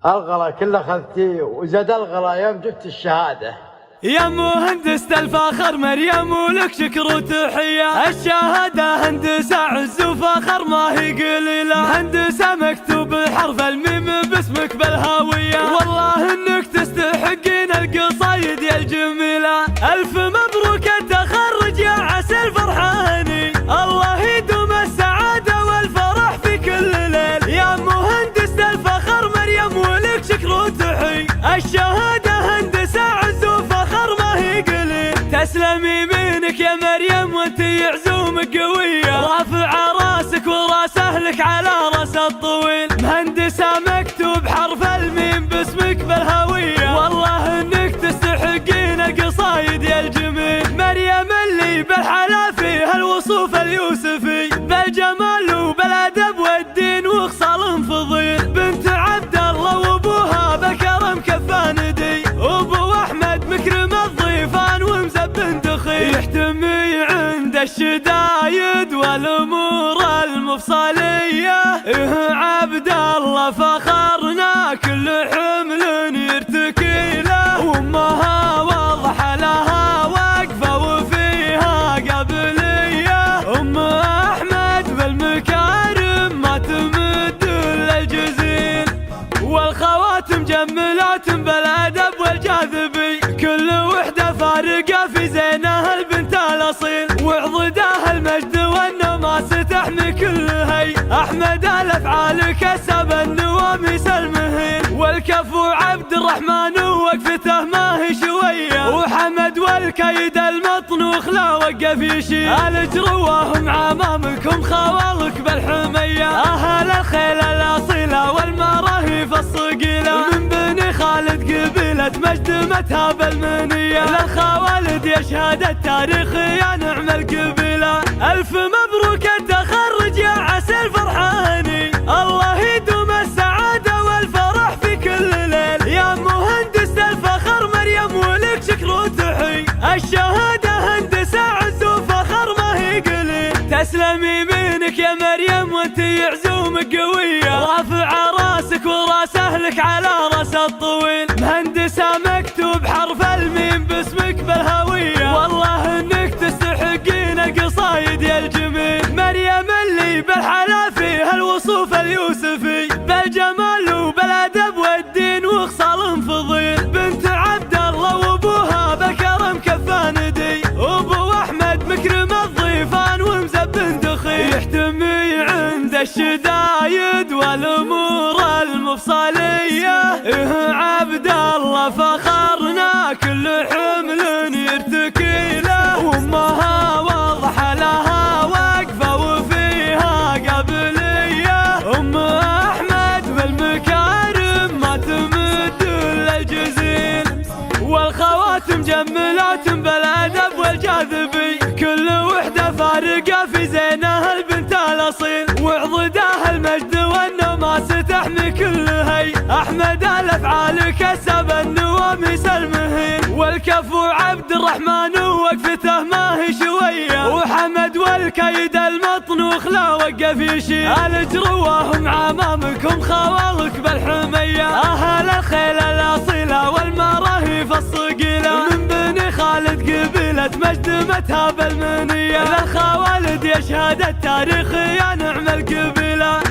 الغلا كله اخذتيه وزاد الغلا يوم جبت الشهاده. يا مهندسة الفخر مريم ولك شكر وتحية، الشهادة هندسة عز وفخر ما هي قليلة، هندسة مكتوب حرف الميم باسمك بالهاوية، والله انك تستحقين القصايد يا الجميلة. الف مبروك التخرج يا عسى الفرحاني، الله يدوم السعادة والفرح في كل ليل. يا مهندسة الفخر مريم ولك شكر وتحية، الشهادة هندسة عز وفخر ما هي قليل، تسلمي يمينك يا مريم وانتي عزومك قوية، رافعة راسك وراس اهلك على راس الطويل، مهندسة مكتوب حرف الميم باسمك بالهوية، والله انك تستحقين القصايد يا الجميل. مريم اللي بالحلا فيها الوصوف اليوسفي، بالجمال وبالادب والدين وخصال فضيل، بنت عبد الله وابوها بالكرم كفان دي، وابو احمد مكرم الضيفان ومزبن دخيل، يحتمي عند الشدايد والامور المفصليه، عبد الله فخرنا كل حمل يرتكي له، وامها واضح لها واقفه وفيها قابليه، ام احمد بالمكارم ما تمد للجزيل، والخواتم جملات بالادب والجاذبي، كل وحده فارقه في زينها البنت الاصيل، وعضدها المجد والنماس تحمي كل هي، احمد الافعال كسب النواميس المهين، والكفو عبد الرحمن ووقفته ما هي شويه، وحمد والكيد المطنوخ لا وقف يشيل، الجرواهم عمامكم خوالك بالحميه، اهل الخيل الاصيله والمراهيف الصقيله، من بني خالد قبيله مجد متها بالمنيه، للخوالد يشهد التاريخ يا نعم القبيله. الف مبروك التخرج يا عسى الفرحاني، الله يدوم السعاده والفرح في كل ليل. يا مهندسة الفخر مريم ولك شكر وتحية، الشهاده هندسه عز وفخر ما هي قليل، تسلمي يمينك يا مريم وانتي عزومك قويه، رافعه راسك وراس اهلك على راس الطويل، مهندسه مكتوب حرف الميم باسمك بالهويه، والله انك تستحقين القصايد يا الجميل. مريم اللي بالحلا فيها الوصوف اليوسفي، بالجمال وبالادب والدين وخصال فضيل، بنت عبد الله وابوها بالكرم كفان دي، وابو احمد مكرم الضيفان ومزبن دخيل، يحتمي عند الشدايد والامور المفصليه، عبد الله فخرنا كل حمل يرتكي له، وامها واضح لها واقفه وفيها قابليه، ام احمد بالمكارم ما تمد للجزيل، والخواتم جملات بالادب والجاذبي، كل وحده فارقه في زينها البنت الاصيل، وعضدها المجد والنماس تحمي كل هي، احمد الافعال كسب النواميس المهين، والكفو عبد الرحمن ووقفته ما هي شويه، وحمد والكيد المطنوخ لا وقف يشيل، الجرواهم عمامكم خوالك بالحميه، اهل الخيل الاصيله والمراهيف الصقيله، من بني خالد قبيله مجد متها بالمنيه، للخوالد يشهد التاريخ يا نعم القبيله.